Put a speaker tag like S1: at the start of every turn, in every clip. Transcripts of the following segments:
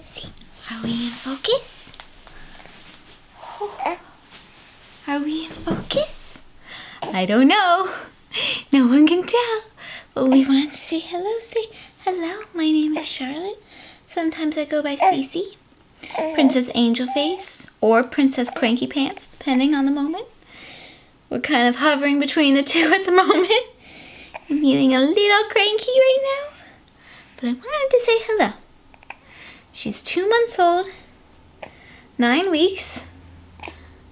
S1: Let's see. Are we in focus? Oh. Are we in focus? I don't know. No one can tell. But we want to say hello. Say hello. My name is Charlotte. Sometimes I go by Cece, Princess Angel Face, or Princess Cranky Pants, depending on the moment. We're kind of hovering between the two at the moment. I'm feeling a little cranky right now. But I wanted to say hello. She's 2 months old, 9 weeks,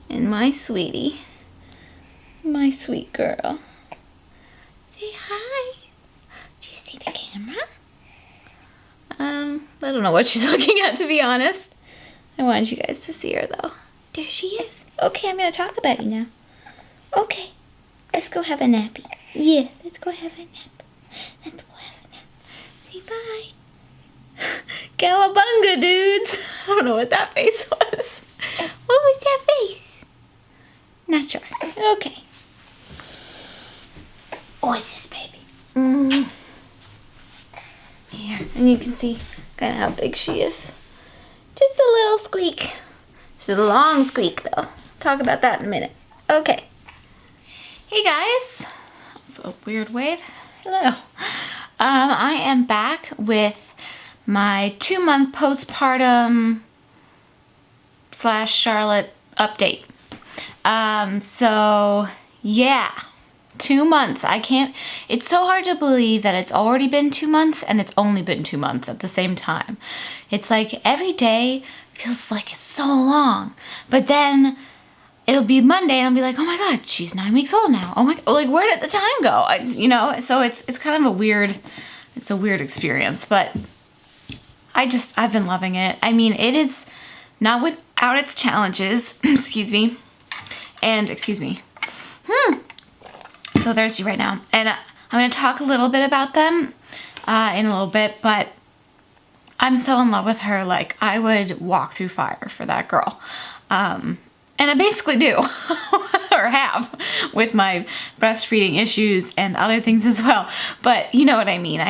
S1: and my sweetie, my sweet girl. Say hi. Do you see the camera? I don't know what she's looking at, to be honest. I wanted you guys to see her though. There she is. Okay, I'm gonna talk about you now. Okay, let's go have a nappy. Yeah, let's go have a nap. Let's go have a nap. Say bye. Cowabunga, dudes. I don't know what that face was. What was that face? Not sure. Okay. What's this, baby? Here, and you can see kind of how big she is. Just a little squeak. She's a long squeak, though. Talk about that in a minute. Okay. Hey, guys. That's a weird wave. Hello. I am back with my 2-month postpartum / Charlotte update. So yeah, 2 months. It's so hard to believe that it's already been 2 months and it's only been 2 months at the same time. It's like every day feels like it's so long, but then it'll be Monday and I'll be like, oh my God, she's 9 weeks old now. Oh my, like where did the time go? So it's kind of a weird experience, but I've been loving it. I mean, it is not without its challenges, excuse me. So thirsty right now. And I'm going to talk a little bit about them in a little bit, but I'm so in love with her. Like, I would walk through fire for that girl. And I basically do, or have, with my breastfeeding issues and other things as well. But you know what I mean.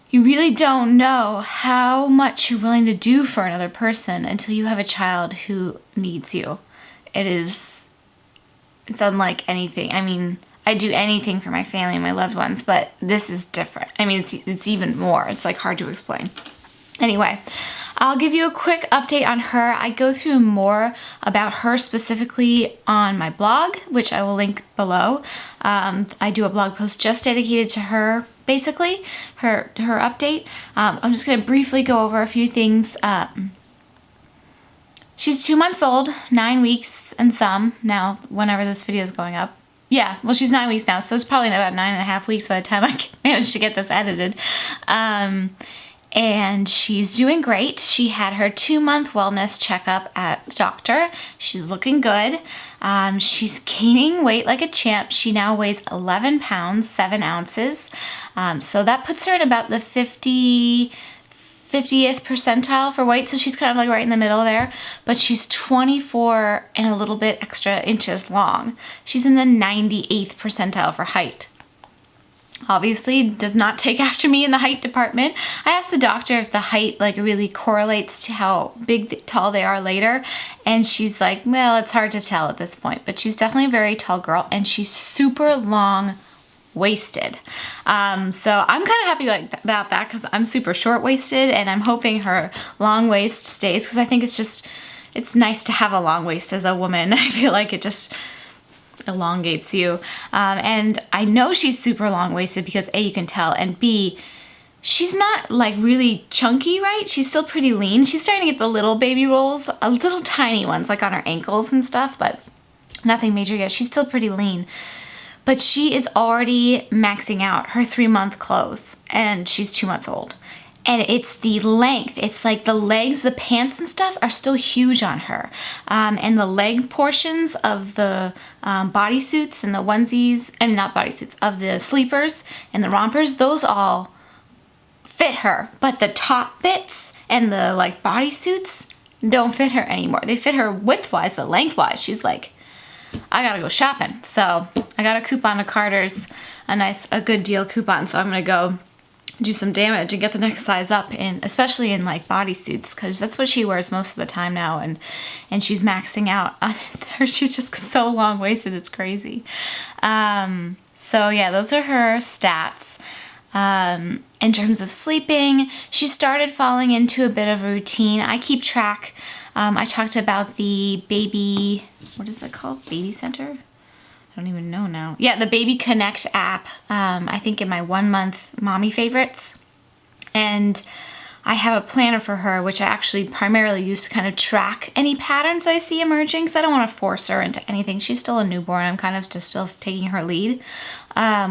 S1: You really don't know how much you're willing to do for another person until you have a child who needs you. It's unlike anything. I mean, I do anything for my family and my loved ones, but this is different. I mean, it's even more. It's like hard to explain. Anyway, I'll give you a quick update on her. I go through more about her specifically on my blog, which I will link below. I do a blog post just dedicated to her, basically, her update. I'm just going to briefly go over a few things. She's 2 months old, 9 weeks and some now, whenever this video is going up. Yeah, well, she's 9 weeks now, so it's probably about 9.5 weeks by the time I manage to get this edited. And she's doing great. She had her 2-month wellness checkup at the doctor. She's looking good. She's gaining weight like a champ. She now weighs 11 pounds, 7 ounces. So that puts her at about the 50th percentile for weight. So she's kind of like right in the middle there. But she's 24 and a little bit extra inches long. She's in the 98th percentile for height. Obviously does not take after me in the height department. I asked the doctor if the height like really correlates to how tall they are later, and she's like, well, it's hard to tell at this point, but she's definitely a very tall girl, and she's super long waisted. So I'm kind of happy about that because I'm super short waisted, and I'm hoping her long waist stays because I think it's nice to have a long waist as a woman. I feel like it just elongates you. And I know she's super long-waisted because A, you can tell, and B, she's not like really chunky, right? She's still pretty lean. She's starting to get the little baby rolls, little tiny ones like on her ankles and stuff, but nothing major yet. She's still pretty lean. But she is already maxing out her 3-month clothes, and she's 2 months old. And it's the length. It's like the legs, the pants and stuff are still huge on her. And the leg portions of the bodysuits and the onesies, and not bodysuits, of the sleepers and the rompers, those all fit her. But the top bits and the like bodysuits don't fit her anymore. They fit her width-wise, but length-wise, she's like, I gotta go shopping. So I got a coupon to Carter's, a good deal coupon. So I'm gonna go do some damage and get the next size up, in especially in like bodysuits, because that's what she wears most of the time now, and she's maxing out on her. She's just so long-waisted, it's crazy. So yeah, those are her stats. In terms of sleeping, she started falling into a bit of a routine. I keep track. I talked about the baby, what is it called? Baby Center? I don't even know now. Yeah, the Baby Connect app, I think in my 1 month mommy favorites. And I have a planner for her, which I actually primarily use to kind of track any patterns I see emerging, because I don't want to force her into anything. She's still a newborn. I'm kind of just still taking her lead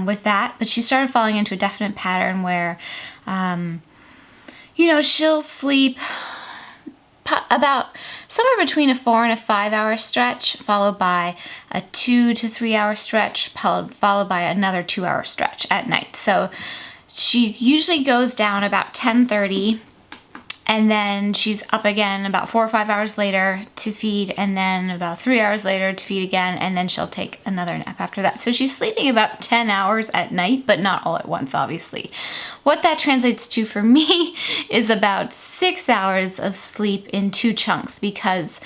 S1: with that. But she started falling into a definite pattern where, you know, she'll sleep about somewhere between a 4 and a 5 hour stretch, followed by a 2 to 3 hour stretch, followed by another 2 hour stretch at night. So she usually goes down about 10:30, and then she's up again about 4 or 5 hours later to feed, and then about 3 hours later to feed again, and then she'll take another nap after that. So she's sleeping about 10 hours at night, but not all at once, obviously. What that translates to for me is about 6 hours of sleep in 2 chunks, because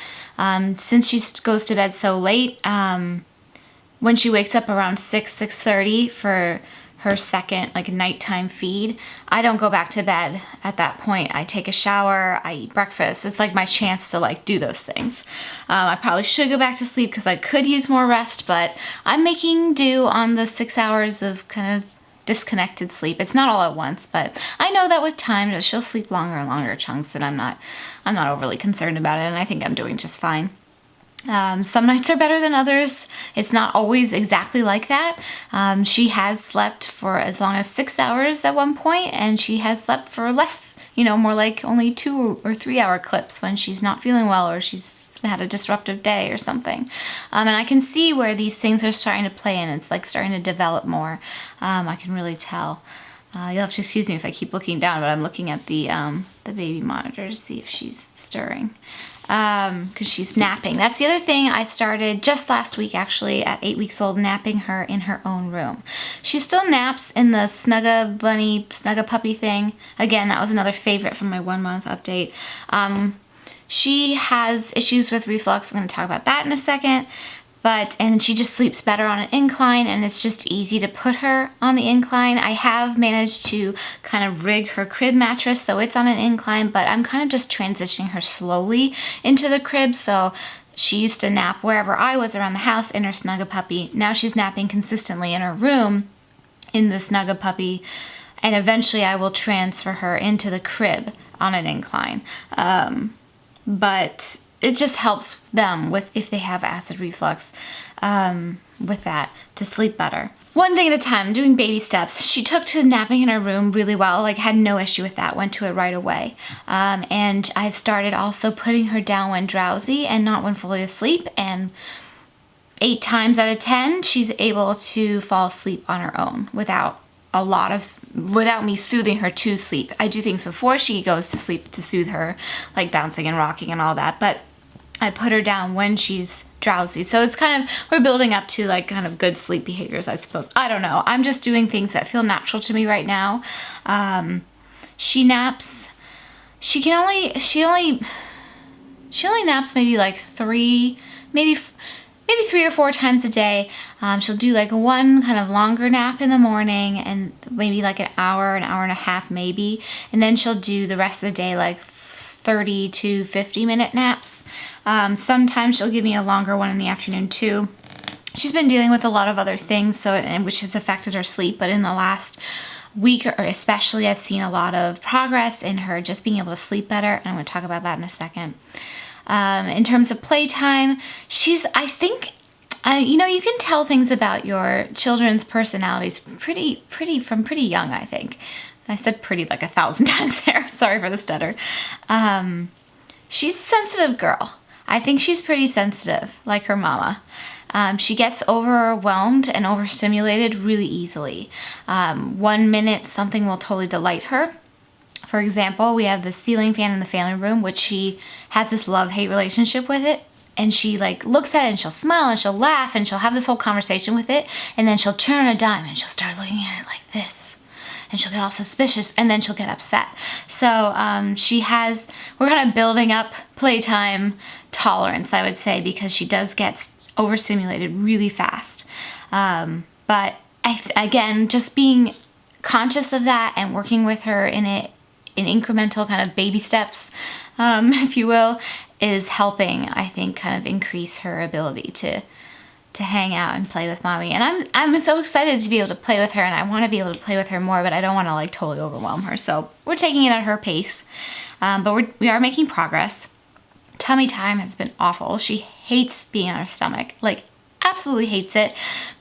S1: since she goes to bed so late, when she wakes up around 6:30 for her second like nighttime feed, I don't go back to bed at that point. I take a shower, I eat breakfast. It's like my chance to like do those things. I probably should go back to sleep because I could use more rest, but I'm making do on the 6 hours of kind of disconnected sleep. It's not all at once, but I know that with time she'll sleep longer and longer chunks, and I'm not overly concerned about it, and I think I'm doing just fine. Some nights are better than others. It's not always exactly like that. She has slept for as long as 6 hours at one point, and she has slept for less, you know, more like only 2 or 3 hour clips when she's not feeling well or she's had a disruptive day or something. And I can see where these things are starting to play in. It's like starting to develop more. I can really tell. You'll have to excuse me if I keep looking down, but I'm looking at the baby monitor to see if she's stirring. Because she's napping. That's the other thing I started just last week, actually, at 8 weeks old, napping her in her own room. She still naps in the Snugga Bunny, Snugga Puppy thing. Again, that was another favorite from my 1 month update. She has issues with reflux. I'm going to talk about that in a second. And she just sleeps better on an incline, and it's just easy to put her on the incline. I have managed to kind of rig her crib mattress so it's on an incline, but I'm kind of just transitioning her slowly into the crib. So she used to nap wherever I was around the house in her Snugga Puppy. Now she's napping consistently in her room in the Snugga Puppy, and eventually I will transfer her into the crib on an incline. But it just helps them with, if they have acid reflux, with that, to sleep better. One thing at a time, doing baby steps. She took to napping in her room really well, like had no issue with that, went to it right away. And I've started also putting her down when drowsy and not when fully asleep, and 8 times out of 10, she's able to fall asleep on her own without me soothing her to sleep. I do things before she goes to sleep to soothe her, like bouncing and rocking and all that, but I put her down when she's drowsy. So it's kind of, we're building up to like kind of good sleep behaviors, I suppose. I don't know. I'm just doing things that feel natural to me right now. She naps. She only naps maybe like 3 or 4 times a day. She'll do like one kind of longer nap in the morning, and maybe like an hour and a half maybe. And then she'll do the rest of the day like 30 to 50 minute naps. Sometimes she'll give me a longer one in the afternoon too. She's been dealing with a lot of other things, which has affected her sleep, but in the last week or especially, I've seen a lot of progress in her just being able to sleep better, and I'm going to talk about that in a second. In terms of playtime, I think, you can tell things about your children's personalities pretty young, I think. I said pretty like 1,000 times there. Sorry for the stutter. She's a sensitive girl. I think she's pretty sensitive, like her mama. She gets overwhelmed and overstimulated really easily. 1 minute, something will totally delight her. For example, we have the ceiling fan in the family room, which she has this love-hate relationship with it. And she like looks at it and she'll smile and she'll laugh and she'll have this whole conversation with it. And then she'll turn on a dime and she'll start looking at it like this. and she'll get all suspicious, and then she'll get upset. So we're kind of building up playtime tolerance, I would say, because she does get overstimulated really fast. But again, just being conscious of that and working with her in incremental kind of baby steps, if you will, is helping, I think, kind of increase her ability to hang out and play with mommy. And I'm so excited to be able to play with her, and I want to be able to play with her more, but I don't want to like totally overwhelm her. So we're taking it at her pace, but we are making progress. Tummy time has been awful. She hates being on her stomach, like absolutely hates it.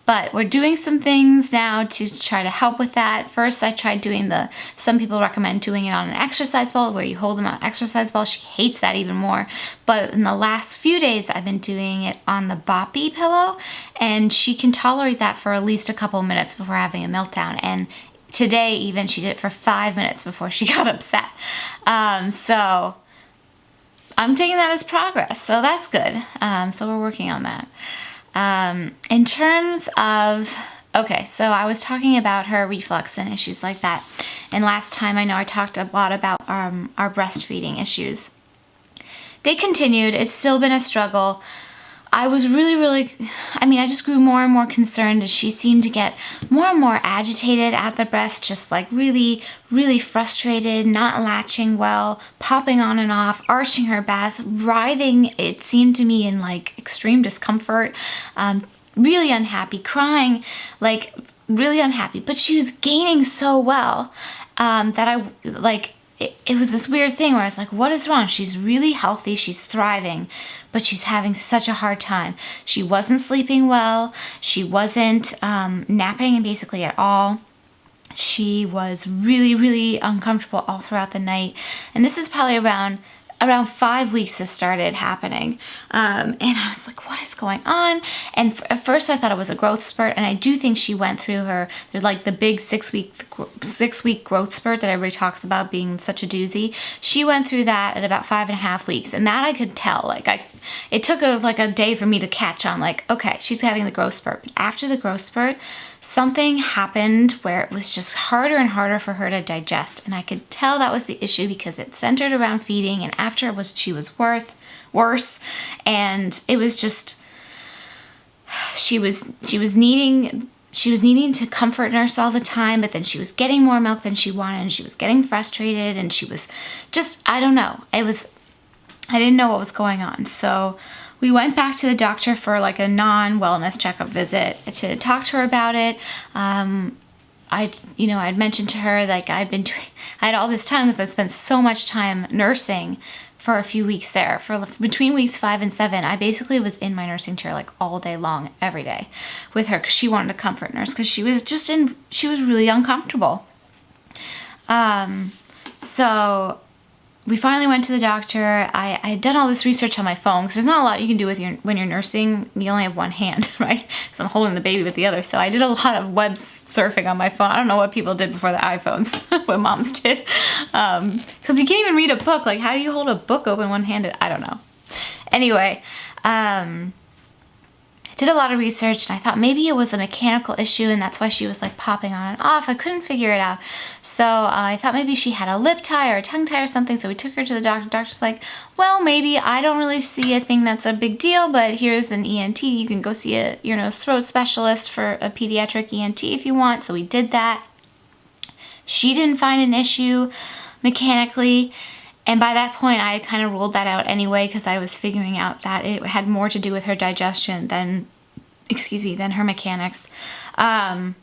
S1: But we're doing some things now to try to help with that. First, I tried doing some people recommend doing it on an exercise ball where you hold them on an exercise ball. She hates that even more. But in the last few days, I've been doing it on the boppy pillow, and she can tolerate that for at least a couple minutes before having a meltdown. And today, even, she did it for 5 minutes before she got upset. So I'm taking that as progress, so that's good. So we're working on that. In terms of, okay, so I was talking about her reflux and issues like that. And last time I know I talked a lot about our breastfeeding issues. They continued. It's still been a struggle. I was I just grew more and more concerned as she seemed to get more and more agitated at the breast, just like really, really frustrated, not latching well, popping on and off, arching her back, writhing, it seemed to me, in like extreme discomfort, really unhappy, crying, like really unhappy. But she was gaining so well that it was this weird thing where I was like, what is wrong? She's really healthy, she's thriving, but she's having such a hard time. She wasn't sleeping well, she wasn't napping basically at all. She was really, really uncomfortable all throughout the night. And this is probably around 5 weeks this started happening. And I was like, what is going on? And at first I thought it was a growth spurt, and I do think she went through the big 6 week growth spurt that everybody talks about being such a doozy. She went through that at about 5.5 weeks, and that I could tell. It took a day for me to catch on, okay, she's having the growth spurt. But after the growth spurt, something happened where it was just harder and harder for her to digest. And I could tell that was the issue because it centered around feeding, and after she was worse. And it was just, she was needing to comfort nurse all the time, but then she was getting more milk than she wanted, and she was getting frustrated, and she was just, I don't know. I didn't know what was going on. So we went back to the doctor for a non-wellness checkup visit to talk to her about it. I'd mentioned to her I had all this time because I spent so much time nursing for a few weeks there. For between weeks 5 and 7, I basically was in my nursing chair all day long, every day with her, because she wanted to comfort nurse because she was really uncomfortable. So we finally went to the doctor. I had done all this research on my phone because there's not a lot you can do when you're nursing. You only have one hand, right? Because I'm holding the baby with the other. So I did a lot of web surfing on my phone. I don't know what people did before the iPhones, what moms did. Because you can't even read a book. How do you hold a book open one-handed? I don't know. Anyway, did a lot of research, and I thought maybe it was a mechanical issue, and that's why she was popping on and off. I couldn't figure it out. So I thought maybe she had a lip tie or a tongue tie or something. So we took her to the doctor. The doctor's like, well, maybe. I don't really see a thing that's a big deal, but here's an ENT. You can go see a ear, nose, throat specialist for a pediatric ENT if you want. So we did that. She didn't find an issue mechanically. And by that point, I had kind of ruled that out anyway, because I was figuring out that it had more to do with her digestion than her mechanics. And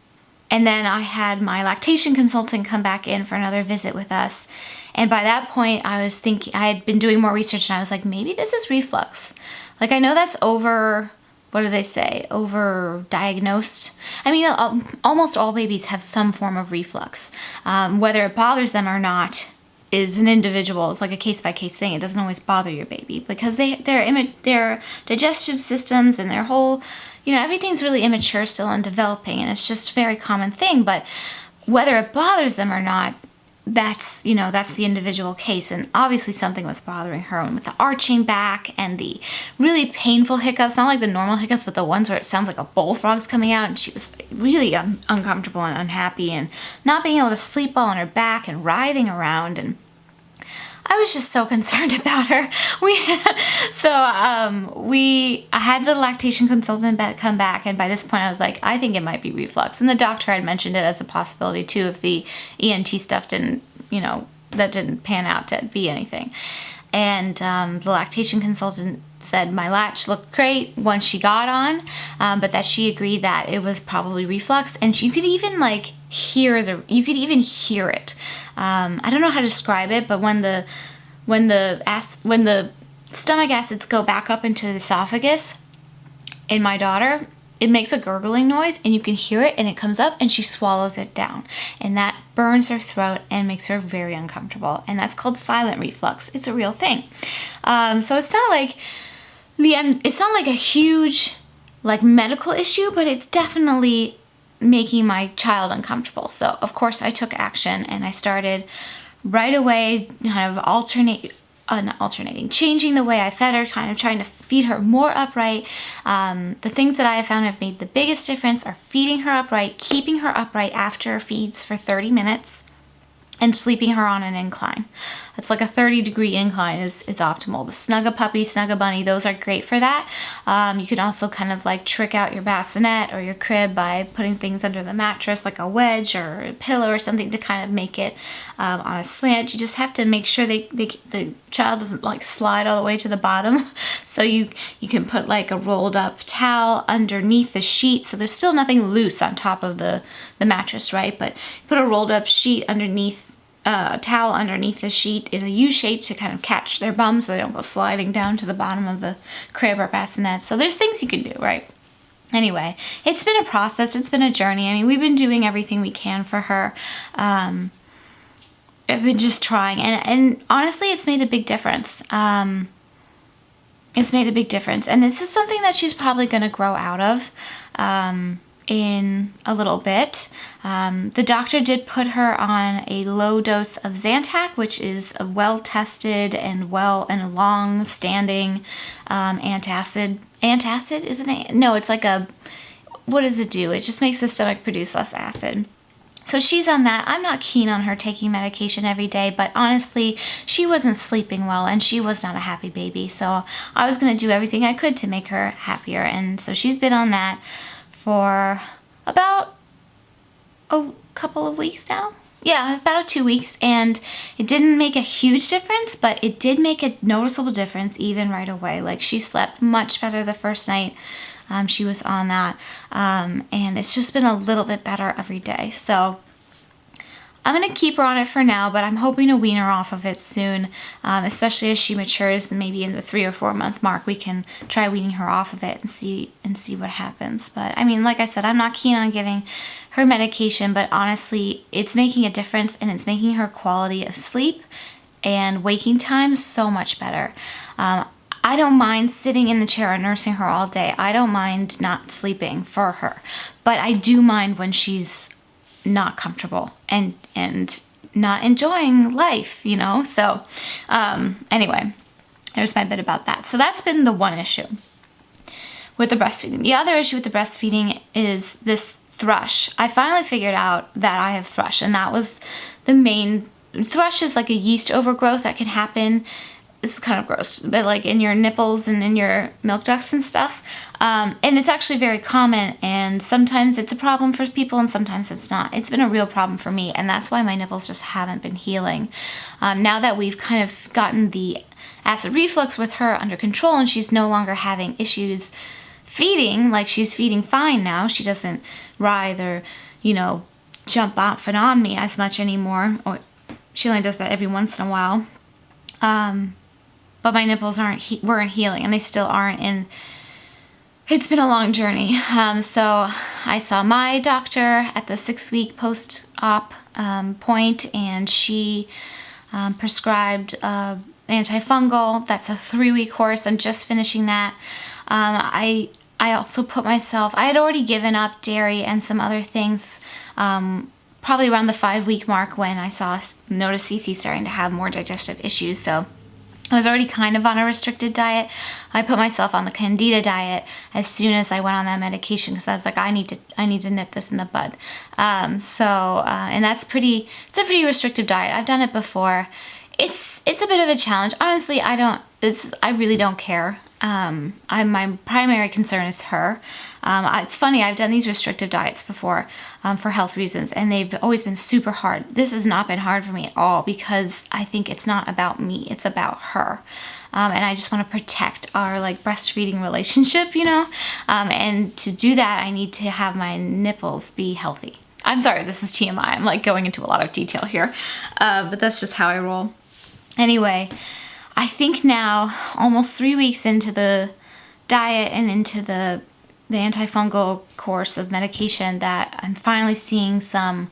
S1: then I had my lactation consultant come back in for another visit with us. And by that point, I was thinking, I had been doing more research, and I was like, maybe this is reflux. I know that's over diagnosed. I mean, almost all babies have some form of reflux. Whether it bothers them or not is an individual. It's a case-by-case thing. It doesn't always bother your baby because their digestive systems and their whole, everything's really immature still and developing, and it's just a very common thing. But whether it bothers them or not, that's, you know, that's the individual case. And obviously something was bothering her, and with the arching back and the really painful hiccups, not like the normal hiccups, but the ones where it sounds like a bullfrog's coming out, and she was really uncomfortable and unhappy and not being able to sleep well on her back and writhing around. And I was just so concerned about her. I had the lactation consultant come back, and by this point I was like, I think it might be reflux. And the doctor had mentioned it as a possibility too if the ENT stuff didn't, you know, that didn't pan out to be anything. And the lactation consultant said my latch looked great once she got on, but that she agreed that it was probably reflux, and you could even like hear it. I don't know how to describe it, but when the stomach acids go back up into the esophagus in my daughter, it makes a gurgling noise, and you can hear it, and it comes up, and she swallows it down, and that burns her throat and makes her very uncomfortable, and that's called silent reflux. It's a real thing. So it's not like it's not like a huge like medical issue, but it's definitely making my child uncomfortable. So of course I took action, and I started right away kind of changing the way I fed her, kind of trying to feed her more upright. The things that I have found have made the biggest difference are feeding her upright, keeping her upright after feeds for 30 minutes, and sleeping her on an incline. It's like a 30-degree incline is optimal. The Snug-a-Puppy, Snug-a-Bunny, those are great for that. You can also kind of like trick out your bassinet or your crib by putting things under the mattress like a wedge or a pillow or something to kind of make it on a slant. You just have to make sure the child doesn't like slide all the way to the bottom. So you can put like a rolled up towel underneath the sheet, so there's still nothing loose on top of the mattress, right? But put a rolled up sheet underneath, towel underneath the sheet in a U shape to kind of catch their bum so they don't go sliding down to the bottom of the crib or bassinet. So there's things you can do, right? Anyway, it's been a process. It's been a journey. I mean, we've been doing everything we can for her. I've been just trying, and honestly, it's made a big difference. It's made a big difference, and this is something that she's probably going to grow out of in a little bit. The doctor did put her on a low dose of Zantac, which is a well-tested and a long-standing antacid. Antacid, isn't it? No, it's like what does it do? It just makes the stomach produce less acid. So she's on that. I'm not keen on her taking medication every day, but honestly, she wasn't sleeping well, and she was not a happy baby. So I was going to do everything I could to make her happier, and so she's been on that for about a couple of weeks now. Yeah, about 2 weeks, and it didn't make a huge difference, but it did make a noticeable difference even right away. Like, she slept much better the first night she was on that, and it's just been a little bit better every day. So I'm going to keep her on it for now, but I'm hoping to wean her off of it soon, especially as she matures. Maybe in the 3 or 4 month mark, we can try weaning her off of it and see what happens. But I mean, like I said, I'm not keen on giving her medication, but honestly, it's making a difference, and it's making her quality of sleep and waking time so much better. I don't mind sitting in the chair and nursing her all day. I don't mind not sleeping for her, but I do mind when she's not comfortable and not enjoying life, you know? So anyway, there's my bit about that. So that's been the one issue with the breastfeeding. The other issue with the breastfeeding is this thrush. I finally figured out that I have thrush, and that was the main. Thrush is like a yeast overgrowth that can happen. It's kind of gross, but like in your nipples and in your milk ducts and stuff. And it's actually very common, and sometimes it's a problem for people and sometimes it's not. It's been a real problem for me, and that's why my nipples just haven't been healing. Now that we've kind of gotten the acid reflux with her under control and she's no longer having issues feeding, like she's feeding fine now. She doesn't writhe or, you know, jump off and on me as much anymore. Or she only does that every once in a while. But my nipples weren't healing, and they still aren't, and it's been a long journey. So I saw my doctor at the 6-week post-op point, and she prescribed antifungal. That's a 3-week course. I'm just finishing that. I also put myself, I had already given up dairy and some other things probably around the 5-week mark when I noticed Cece starting to have more digestive issues. So I was already kind of on a restricted diet. I put myself on the Candida diet as soon as I went on that medication because I was like, I need to nip this in the bud. And it's a pretty restrictive diet. I've done it before. It's a bit of a challenge. Honestly, I really don't care. My primary concern is her. It's funny, I've done these restrictive diets before for health reasons, and they've always been super hard. This has not been hard for me at all because I think it's not about me, it's about her. And I just want to protect our like breastfeeding relationship, and to do that, I need to have my nipples be healthy. I'm sorry, this is TMI. I'm like going into a lot of detail here, but that's just how I roll. Anyway, I think now, almost 3 weeks into the diet and into the antifungal course of medication, that I'm finally seeing some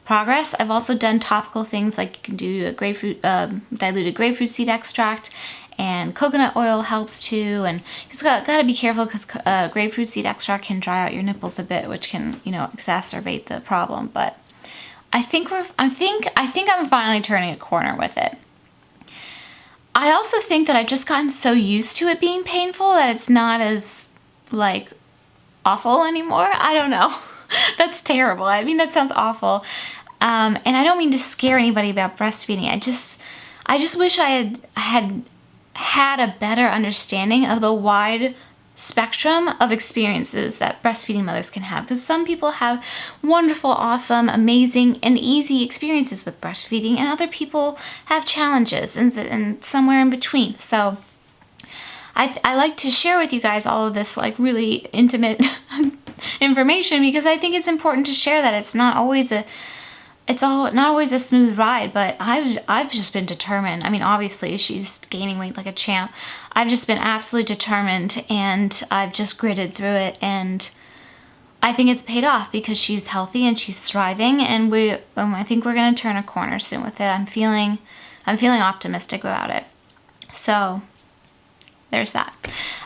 S1: progress. I've also done topical things like you can do a diluted grapefruit seed extract, and coconut oil helps too. And you just gotta be careful because grapefruit seed extract can dry out your nipples a bit, which can exacerbate the problem. But I think I'm finally turning a corner with it. I also think that I've just gotten so used to it being painful that it's not as, like, awful anymore. I don't know. That's terrible. I mean, that sounds awful. And I don't mean to scare anybody about breastfeeding. I just wish I had a better understanding of the wide spectrum of experiences that breastfeeding mothers can have, because some people have wonderful, awesome, amazing, and easy experiences with breastfeeding, and other people have challenges and somewhere in between. So I like to share with you guys all of this like really intimate information because I think it's important to share that it's not always a smooth ride, but I've just been determined. I mean, obviously she's gaining weight like a champ. I've just been absolutely determined, and I've just gritted through it, and I think it's paid off because she's healthy and she's thriving, and I think we're gonna turn a corner soon with it. I'm feeling optimistic about it. So there's that.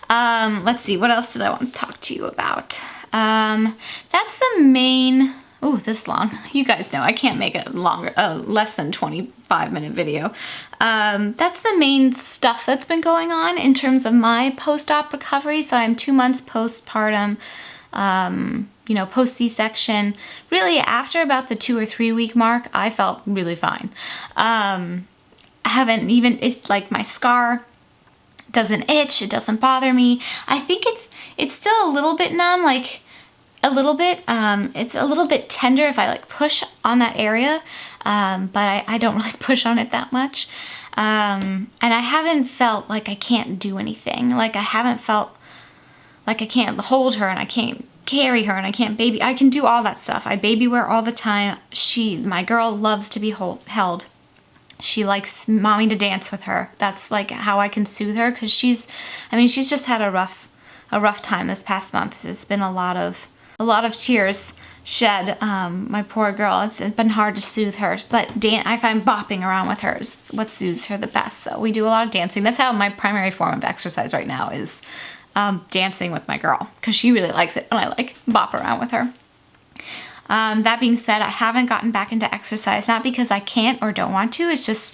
S1: Let's see, what else did I want to talk to you about? That's the main. Oh, this long. You guys know I can't make a less than 25-minute video. That's the main stuff that's been going on in terms of my post-op recovery. So I'm 2 months postpartum, post C-section. Really, after about the 2 or 3 week mark, I felt really fine. It's like my scar doesn't itch, it doesn't bother me. I think it's still a little bit numb, like a little bit. It's a little bit tender if I like push on that area, but I don't really push on it that much. And I haven't felt like I can't do anything. Like I haven't felt like I can't hold her and I can't carry her and I can't baby. I can do all that stuff. I baby wear all the time. My girl loves to be held. She likes mommy to dance with her. That's like how I can soothe her, because she's just had a rough time this past month. It's been a lot of tears shed. My poor girl. It's been hard to soothe her, but I find bopping around with her is what soothes her the best. So we do a lot of dancing. That's how my primary form of exercise right now is dancing with my girl, because she really likes it when I like bop around with her. That being said, I haven't gotten back into exercise, not because I can't or don't want to. It's just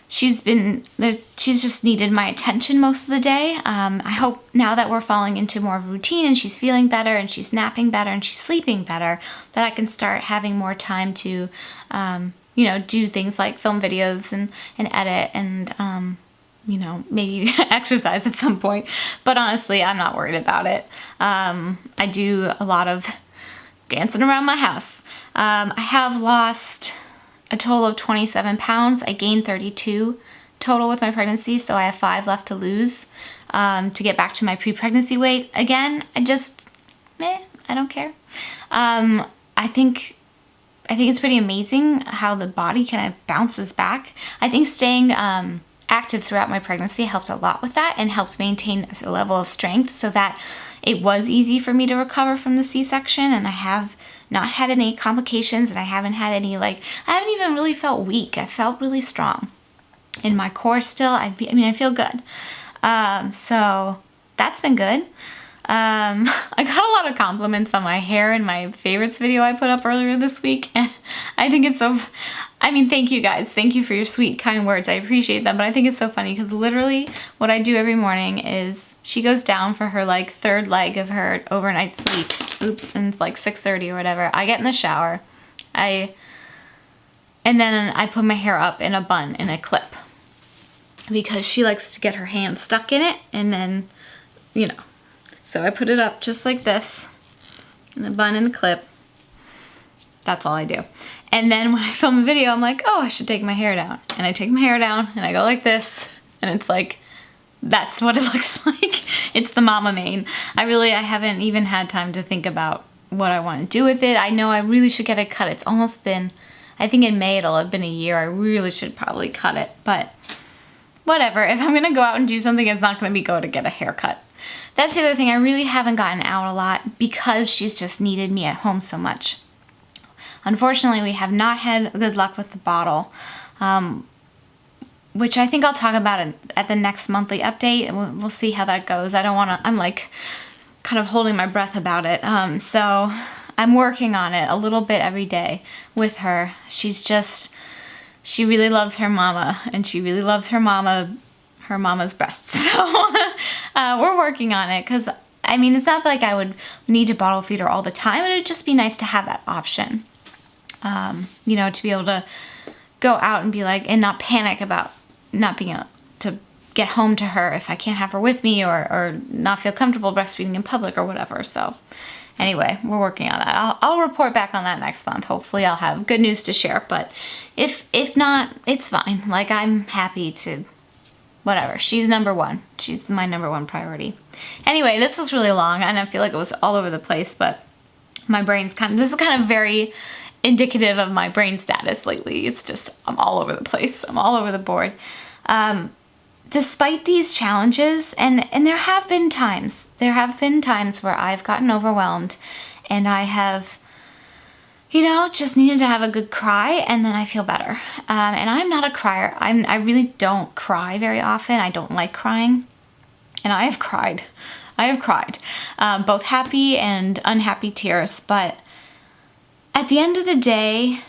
S1: she's just needed my attention most of the day. I hope now that we're falling into more of a routine and she's feeling better and she's napping better and she's sleeping better, that I can start having more time to, do things like film videos and edit and, maybe exercise at some point. But honestly, I'm not worried about it. I do a lot of dancing around my house. I have lost a total of 27 pounds. I gained 32 total with my pregnancy, so I have 5 left to lose to get back to my pre-pregnancy weight. Again, I don't care. I think it's pretty amazing how the body kind of bounces back. I think staying active throughout my pregnancy helped a lot with that and helped maintain a level of strength so that it was easy for me to recover from the C-section, and I have not had any complications, and I haven't had any, I haven't even really felt weak. I felt really strong in my core still. I feel good. So that's been good. I got a lot of compliments on my hair in my favorites video I put up earlier this week, and I think it's so, I mean, thank you guys. Thank you for your sweet, kind words. I appreciate them, but I think it's so funny because literally what I do every morning is she goes down for her like third leg of her overnight sleep. Oops, and it's like 6:30 or whatever. I get in the shower, and then I put my hair up in a bun, in a clip, because she likes to get her hand stuck in it, and then, you know. So I put it up just like this, in a bun and a clip. That's all I do. And then when I film a video, I'm like, oh, I should take my hair down. And I take my hair down, and I go like this, and it's like, that's what it looks like. It's the mama mane. I haven't even had time to think about what I want to do with it. I know I really should get it cut. It's almost been, I think in May it'll have been a year. I really should probably cut it, but whatever. If I'm gonna go out and do something, it's not gonna be go to get a haircut. That's the other thing. I really haven't gotten out a lot because she's just needed me at home so much. Unfortunately, we have not had good luck with the bottle, which I think I'll talk about at the next monthly update, and we'll see how that goes. I don't want to, I'm like kind of holding my breath about it. So I'm working on it a little bit every day with her. She really loves her mama, and she really loves her mama's breasts. So we're working on it, because I mean, it's not like I would need to bottle feed her all the time. It would just be nice to have that option, you know, to be able to go out and be like, and not panic about not being able to get home to her if I can't have her with me, or not feel comfortable breastfeeding in public or whatever. So anyway, we're working on that. I'll report back on that next month. Hopefully I'll have good news to share, but if not, it's fine. Like, I'm happy to, whatever. She's number one. She's my number one priority. Anyway, this was really long, and I feel like it was all over the place, but my brain's this is kind of very indicative of my brain status lately. It's just, I'm all over the place. I'm all over the board. Despite these challenges, and there have been times where I've gotten overwhelmed, and I have, you know, just needed to have a good cry, and then I feel better. And I'm not a crier. I really don't cry very often. I don't like crying. And I have cried. Both happy and unhappy tears. But at the end of the day,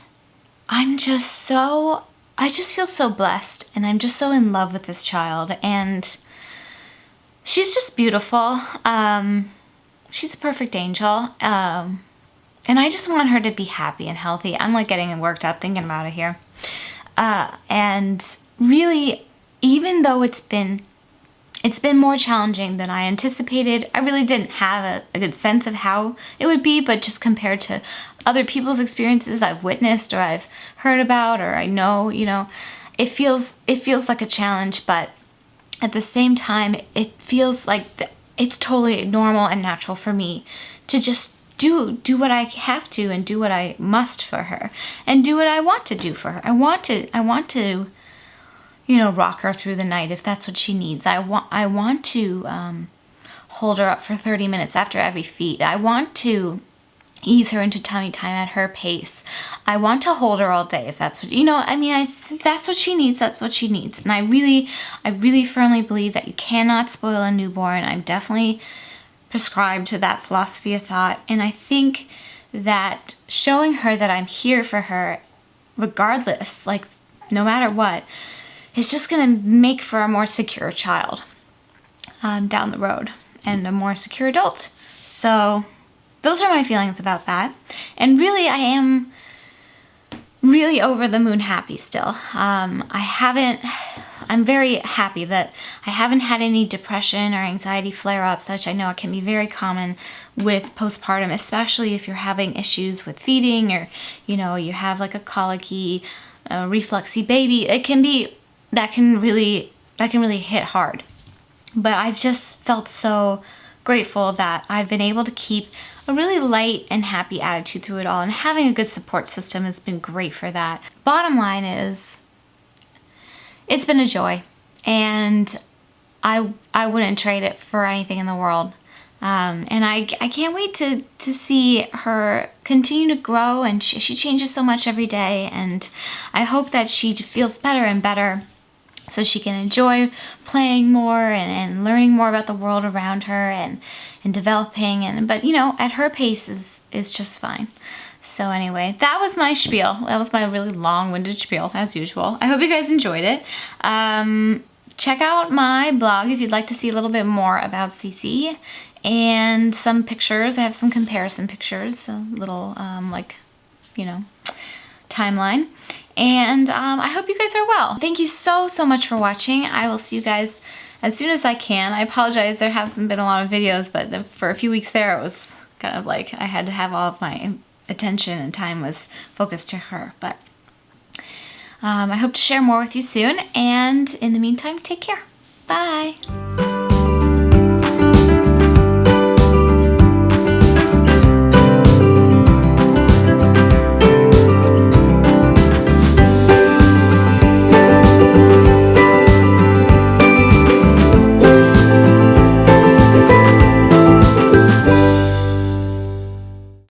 S1: I just feel so blessed, and I'm just so in love with this child. And she's just beautiful. She's a perfect angel. And I just want her to be happy and healthy. I'm like getting worked up thinking about it here. And really, even though it's been more challenging than I anticipated, I really didn't have a good sense of how it would be, but just compared to other people's experiences I've witnessed or I've heard about or I know, you know, it feels like a challenge, but at the same time, it feels like it's totally normal and natural for me to just do what I have to, and do what I must for her, and do what I want to do for her. I want to, you know, rock her through the night if that's what she needs. I want to hold her up for 30 minutes after every feed. I want to ease her into tummy time at her pace. I want to hold her all day if that's what, you know, I mean, that's what she needs, that's what she needs. And I really firmly believe that you cannot spoil a newborn. I'm definitely prescribed to that philosophy of thought. And I think that showing her that I'm here for her regardless, like no matter what, is just going to make for a more secure child down the road, and a more secure adult. So those are my feelings about that. And really, I am really over the moon happy still. I'm very happy that I haven't had any depression or anxiety flare-ups, which I know it can be very common with postpartum, especially if you're having issues with feeding, or, you know, you have like a colicky, refluxy baby. That can really hit hard. But I've just felt so grateful that I've been able to keep a really light and happy attitude through it all, and having a good support system has been great for that. Bottom line is, it's been a joy, and I wouldn't trade it for anything in the world. And I can't wait to see her continue to grow, and she changes so much every day, and I hope that she feels better and better so she can enjoy playing more and learning more about the world around her and developing, but you know, at her pace is just fine. So anyway, that was my spiel. That was my really long-winded spiel, as usual. I hope you guys enjoyed it. Check out my blog if you'd like to see a little bit more about Cece and some pictures. I have some comparison pictures, a little, like, you know, timeline. And I hope you guys are well. Thank you so much for watching. I will see you guys as soon as I can. I apologize, there hasn't been a lot of videos, but for a few weeks there, it was kind of like I had to have all of my attention and time was focused to her. But I hope to share more with you soon. And in the meantime, take care. Bye.